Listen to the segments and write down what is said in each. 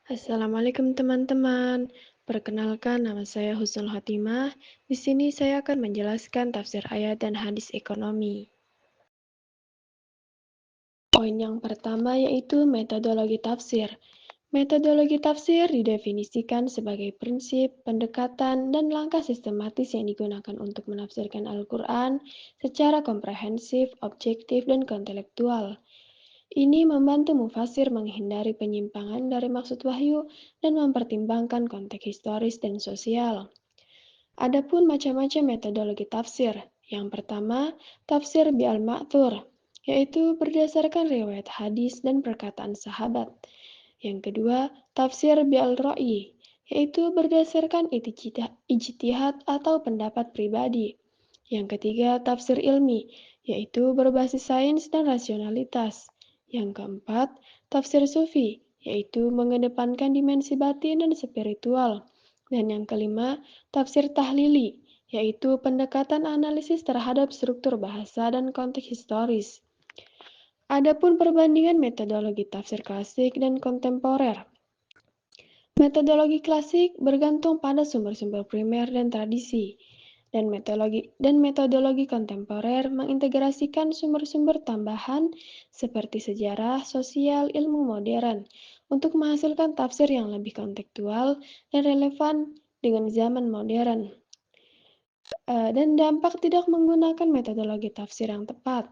Assalamualaikum teman-teman. Perkenalkan nama saya Husnul Khotimah. Di sini saya akan menjelaskan tafsir ayat dan hadis ekonomi. Poin yang pertama yaitu metodologi tafsir. Metodologi tafsir didefinisikan sebagai prinsip, pendekatan, dan langkah sistematis yang digunakan untuk menafsirkan Al-Quran secara komprehensif, objektif, dan kontelektual. Ini membantu mufasir menghindari penyimpangan dari maksud wahyu dan mempertimbangkan konteks historis dan sosial. Adapun macam-macam metodologi tafsir. Yang pertama, tafsir bil-ma'thur, yaitu berdasarkan riwayat hadis dan perkataan sahabat. Yang kedua, tafsir bil-ra'yi, yaitu berdasarkan ijtihad atau pendapat pribadi. Yang ketiga, tafsir ilmi, yaitu berbasis sains dan rasionalitas. Yang keempat, tafsir sufi, yaitu mengedepankan dimensi batin dan spiritual. Dan yang kelima, tafsir tahlili, yaitu pendekatan analisis terhadap struktur bahasa dan konteks historis. Adapun perbandingan metodologi tafsir klasik dan kontemporer. Metodologi klasik bergantung pada sumber-sumber primer dan tradisi, dan metodologi kontemporer mengintegrasikan sumber-sumber tambahan seperti sejarah, sosial, ilmu modern untuk menghasilkan tafsir yang lebih kontekstual dan relevan dengan zaman modern. Dan dampak tidak menggunakan metodologi tafsir yang tepat.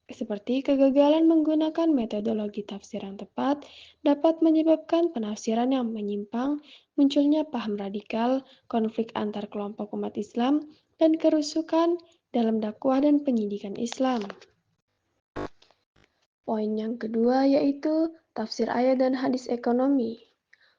Seperti kegagalan menggunakan metodologi tafsir yang tepat dapat menyebabkan penafsiran yang menyimpang, munculnya paham radikal, konflik antar kelompok umat Islam, dan kerusukan dalam dakwah dan penyidikan Islam. Poin yang kedua yaitu tafsir ayat dan hadis ekonomi.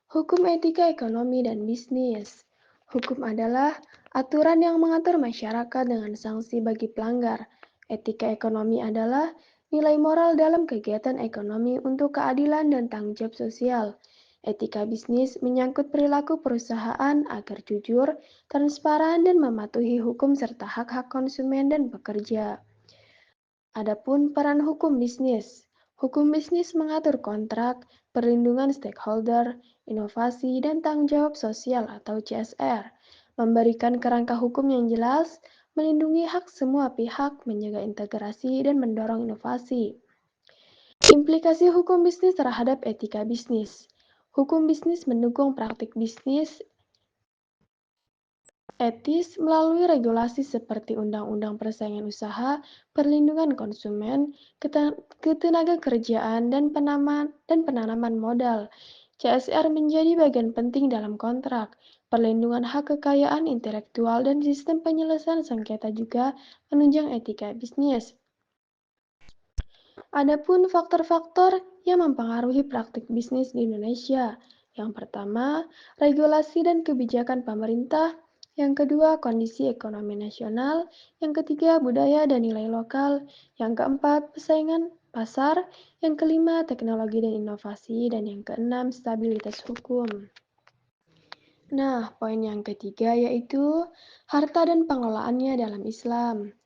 Hukum etika ekonomi dan bisnis. Hukum adalah aturan yang mengatur masyarakat dengan sanksi bagi pelanggar. Etika ekonomi adalah nilai moral dalam kegiatan ekonomi untuk keadilan dan tanggung jawab sosial. Etika bisnis menyangkut perilaku perusahaan agar jujur, transparan, dan mematuhi hukum serta hak-hak konsumen dan pekerja. Adapun peran hukum bisnis. Hukum bisnis mengatur kontrak, perlindungan stakeholder, inovasi, dan tanggung jawab sosial atau CSR, memberikan kerangka hukum yang jelas, melindungi hak semua pihak, menjaga integrasi, dan mendorong inovasi. Implikasi hukum bisnis terhadap etika bisnis. Hukum bisnis mendukung praktik bisnis etis melalui regulasi seperti Undang-Undang Persaingan Usaha, Perlindungan Konsumen, Ketenagakerjaan, dan penanaman modal. CSR menjadi bagian penting dalam kontrak. Perlindungan hak kekayaan intelektual dan sistem penyelesaian sengketa juga menunjang etika bisnis. Adapun faktor-faktor yang mempengaruhi praktik bisnis di Indonesia. Yang pertama, regulasi dan kebijakan pemerintah. Yang kedua, kondisi ekonomi nasional. Yang ketiga, budaya dan nilai lokal. Yang keempat, persaingan pasar. Yang kelima, teknologi dan inovasi. Dan yang keenam, stabilitas hukum. Nah, poin yang ketiga yaitu harta dan pengelolaannya dalam Islam.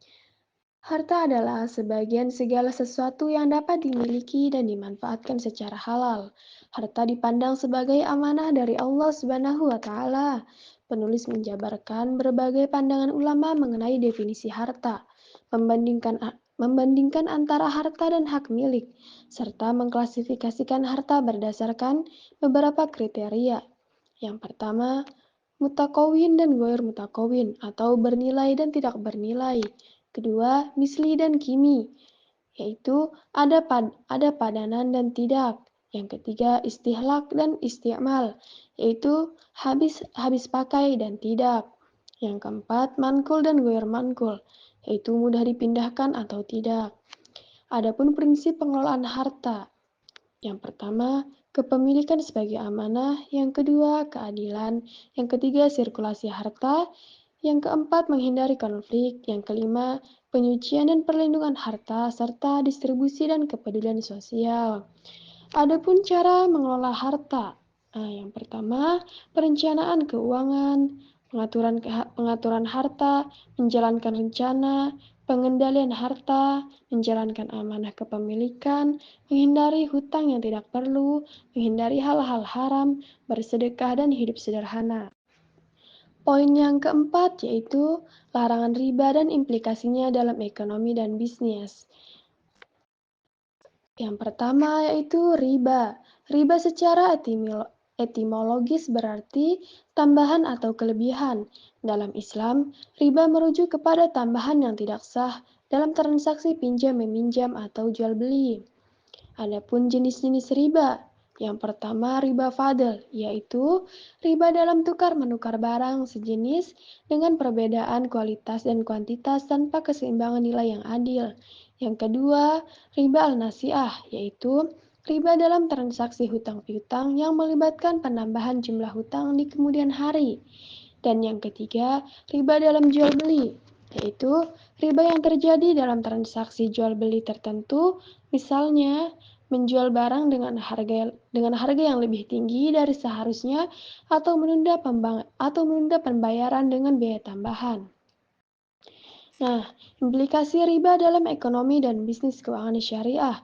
Harta adalah sebagian segala sesuatu yang dapat dimiliki dan dimanfaatkan secara halal. Harta dipandang sebagai amanah dari Allah Subhanahu wa Ta'ala. Penulis menjabarkan berbagai pandangan ulama mengenai definisi harta, membandingkan antara harta dan hak milik, serta mengklasifikasikan harta berdasarkan beberapa kriteria. Yang pertama, mutakawin dan goir mutakawin atau bernilai dan tidak bernilai. Kedua, misli dan kimi, yaitu ada padanan dan tidak. Yang ketiga, istihlak dan isti'mal, yaitu habis pakai dan tidak. Yang keempat, mankul dan goir mankul, yaitu mudah dipindahkan atau tidak. Adapun prinsip pengelolaan harta. Yang pertama, kepemilikan sebagai amanah. Yang kedua, keadilan. Yang ketiga, sirkulasi harta. Yang keempat, menghindari konflik. Yang kelima, penyucian dan perlindungan harta, serta distribusi dan kepedulian sosial. Adapun cara mengelola harta. Yang pertama, perencanaan keuangan, pengaturan harta, menjalankan rencana, pengendalian harta, menjalankan amanah kepemilikan, menghindari hutang yang tidak perlu, menghindari hal-hal haram, bersedekah, dan hidup sederhana. Poin yang keempat yaitu larangan riba dan implikasinya dalam ekonomi dan bisnis. Yang pertama yaitu riba. Riba secara etimologis berarti tambahan atau kelebihan. Dalam Islam, riba merujuk kepada tambahan yang tidak sah dalam transaksi pinjam-meminjam atau jual beli. Adapun jenis-jenis riba, yang pertama riba fadl, yaitu riba dalam tukar-menukar barang sejenis dengan perbedaan kualitas dan kuantitas tanpa keseimbangan nilai yang adil. Yang kedua, riba al-nasi'ah, yaitu riba dalam transaksi hutang piutang yang melibatkan penambahan jumlah hutang di kemudian hari. Dan yang ketiga, riba dalam jual beli, yaitu riba yang terjadi dalam transaksi jual beli tertentu, misalnya menjual barang dengan harga yang lebih tinggi dari seharusnya atau menunda pembayaran dengan biaya tambahan. Nah, implikasi riba dalam ekonomi dan bisnis keuangan syariah.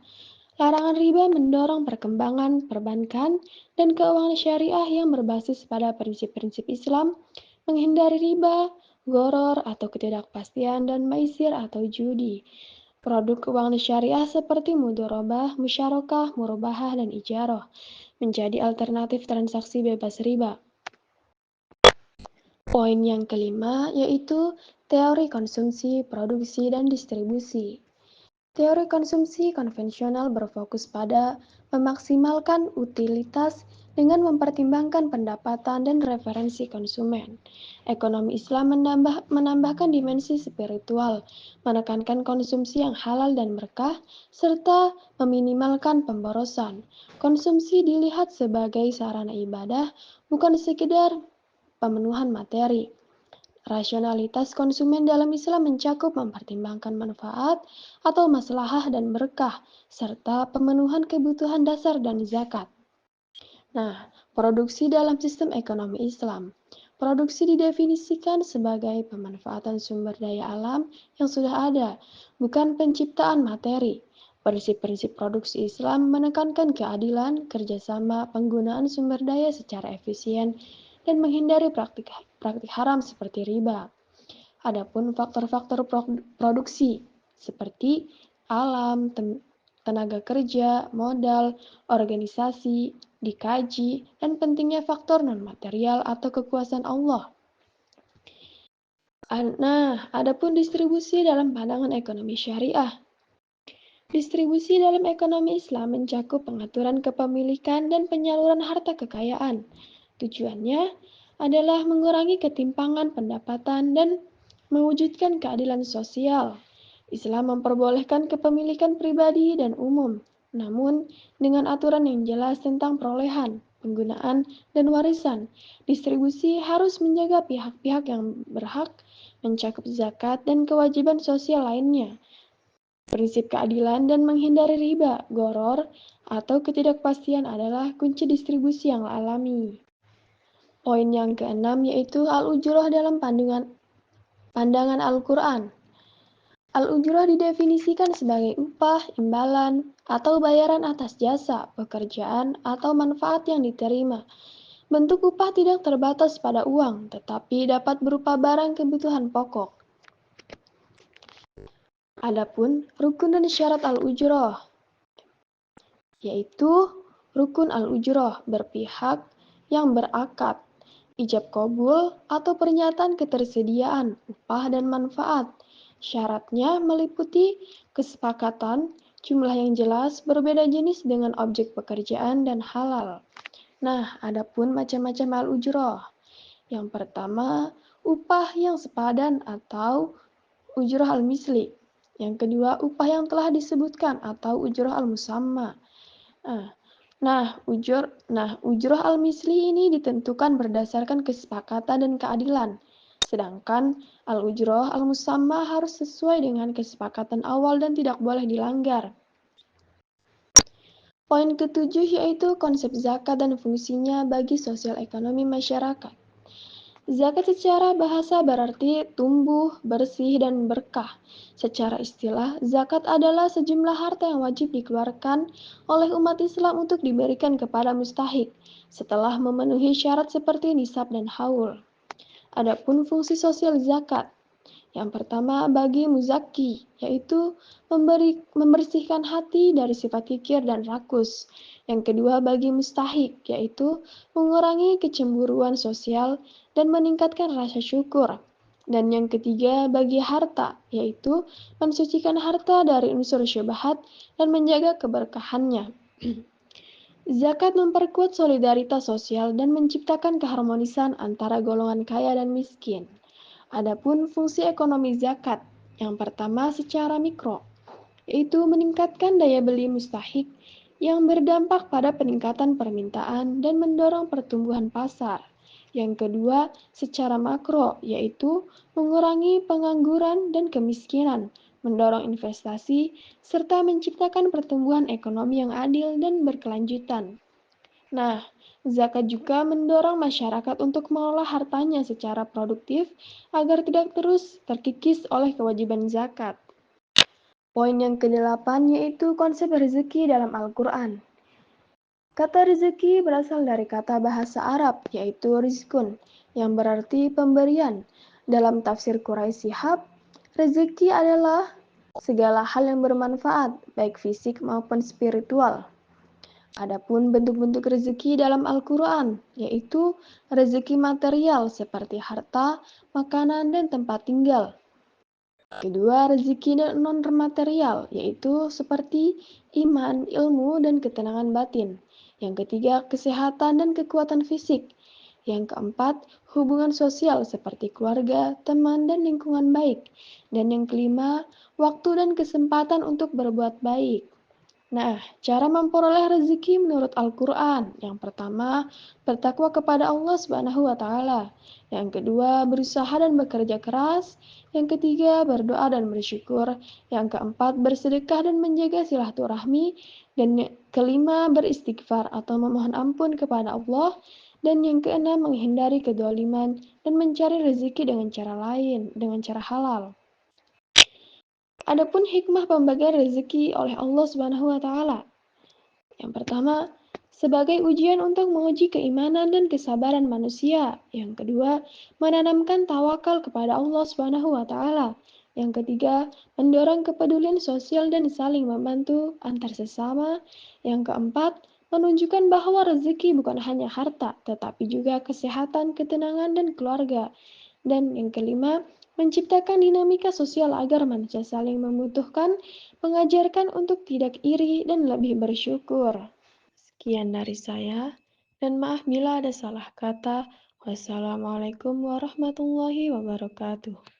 Larangan riba mendorong perkembangan perbankan dan keuangan syariah yang berbasis pada prinsip-prinsip Islam, menghindari riba, goror atau ketidakpastian, dan maisir atau judi. Produk keuangan syariah seperti mudharabah, musyarakah, murabahah, dan ijarah menjadi alternatif transaksi bebas riba. Poin yang kelima yaitu teori konsumsi, produksi, dan distribusi. Teori konsumsi konvensional berfokus pada memaksimalkan utilitas dengan mempertimbangkan pendapatan dan referensi konsumen. Ekonomi Islam menambahkan dimensi spiritual, menekankan konsumsi yang halal dan berkah, serta meminimalkan pemborosan. Konsumsi dilihat sebagai sarana ibadah, bukan sekedar pemenuhan materi. Rasionalitas konsumen dalam Islam mencakup mempertimbangkan manfaat atau maslahah dan berkah, serta pemenuhan kebutuhan dasar dan zakat. Nah, produksi dalam sistem ekonomi Islam. Produksi didefinisikan sebagai pemanfaatan sumber daya alam yang sudah ada, bukan penciptaan materi. Prinsip-prinsip produksi Islam menekankan keadilan, kerjasama, penggunaan sumber daya secara efisien, dan menghindari praktik haram seperti riba. Adapun faktor-faktor produksi seperti alam, tenaga kerja, modal, organisasi, dikaji, dan pentingnya faktor non-material atau kekuasaan Allah. Nah, adapun distribusi dalam pandangan ekonomi syariah. Distribusi dalam ekonomi Islam mencakup pengaturan kepemilikan dan penyaluran harta kekayaan. Tujuannya adalah mengurangi ketimpangan pendapatan dan mewujudkan keadilan sosial. Islam memperbolehkan kepemilikan pribadi dan umum, namun dengan aturan yang jelas tentang perolehan, penggunaan, dan warisan. Distribusi harus menjaga pihak-pihak yang berhak, mencakup zakat dan kewajiban sosial lainnya. Prinsip keadilan dan menghindari riba, goror, atau ketidakpastian adalah kunci distribusi yang alami. Poin yang keenam yaitu al-ujroh dalam pandangan Al-Quran. Al-ujroh didefinisikan sebagai upah, imbalan, atau bayaran atas jasa, pekerjaan, atau manfaat yang diterima. Bentuk upah tidak terbatas pada uang, tetapi dapat berupa barang kebutuhan pokok. Adapun rukun dan syarat al-ujroh, yaitu rukun al-ujroh berpihak yang berakad, ijab kabul atau pernyataan ketersediaan upah dan manfaat. Syaratnya meliputi kesepakatan, jumlah yang jelas, berbeda jenis dengan objek pekerjaan, dan halal. Nah, adapun macam-macam al-ujroh. Yang pertama, upah yang sepadan atau ujroh al-misli. Yang kedua, upah yang telah disebutkan atau ujroh al-musamma. Ujroh al-misli ini ditentukan berdasarkan kesepakatan dan keadilan. Sedangkan al-ujroh al-musamma harus sesuai dengan kesepakatan awal dan tidak boleh dilanggar. Poin ketujuh yaitu konsep zakat dan fungsinya bagi sosial ekonomi masyarakat. Zakat secara bahasa berarti tumbuh, bersih, dan berkah. Secara istilah, zakat adalah sejumlah harta yang wajib dikeluarkan oleh umat Islam untuk diberikan kepada mustahik setelah memenuhi syarat seperti nisab dan haul. Adapun fungsi sosial zakat, yang pertama bagi muzaki, yaitu membersihkan hati dari sifat kikir dan rakus. Yang kedua bagi mustahik, yaitu mengurangi kecemburuan sosial dan meningkatkan rasa syukur. Dan yang ketiga bagi harta, yaitu mensucikan harta dari unsur syubhat dan menjaga keberkahannya. Zakat memperkuat solidaritas sosial dan menciptakan keharmonisan antara golongan kaya dan miskin. Adapun fungsi ekonomi zakat, yang pertama secara mikro, yaitu meningkatkan daya beli mustahik yang berdampak pada peningkatan permintaan dan mendorong pertumbuhan pasar. Yang kedua, secara makro, yaitu mengurangi pengangguran dan kemiskinan, mendorong investasi, serta menciptakan pertumbuhan ekonomi yang adil dan berkelanjutan. Nah, zakat juga mendorong masyarakat untuk mengelola hartanya secara produktif agar tidak terus terkikis oleh kewajiban zakat. Poin yang kedelapan yaitu konsep rezeki dalam Al-Quran. Kata rezeki berasal dari kata bahasa Arab yaitu rizkun yang berarti pemberian. Dalam tafsir Quraisy Shihab, rezeki adalah segala hal yang bermanfaat, baik fisik maupun spiritual. Adapun bentuk-bentuk rezeki dalam Al-Quran, yaitu rezeki material seperti harta, makanan, dan tempat tinggal. Kedua, rezeki non-material, yaitu seperti iman, ilmu, dan ketenangan batin. Yang ketiga, kesehatan dan kekuatan fisik. Yang keempat, hubungan sosial seperti keluarga, teman, dan lingkungan baik. Dan yang kelima, waktu dan kesempatan untuk berbuat baik. Nah, cara memperoleh rezeki menurut Al-Quran. Yang pertama, bertakwa kepada Allah Subhanahu wa Ta'ala. Yang kedua, berusaha dan bekerja keras. Yang ketiga, berdoa dan bersyukur. Yang keempat, bersedekah dan menjaga silaturahmi. Dan yang kelima, beristighfar atau memohon ampun kepada Allah. Dan yang keenam, menghindari kedoliman dan mencari rezeki dengan cara lain, dengan cara halal. Adapun hikmah pembagian rezeki oleh Allah Subhanahu wa Ta'ala. Yang pertama, sebagai ujian untuk menguji keimanan dan kesabaran manusia. Yang kedua, menanamkan tawakal kepada Allah Subhanahu wa taala. Yang ketiga, mendorong kepedulian sosial dan saling membantu antar sesama. Yang keempat, menunjukkan bahwa rezeki bukan hanya harta, tetapi juga kesehatan, ketenangan, dan keluarga. Dan yang kelima, menciptakan dinamika sosial agar manusia saling membutuhkan, mengajarkan untuk tidak iri dan lebih bersyukur. Sekian dari saya, dan maaf bila ada salah kata. Wassalamualaikum warahmatullahi wabarakatuh.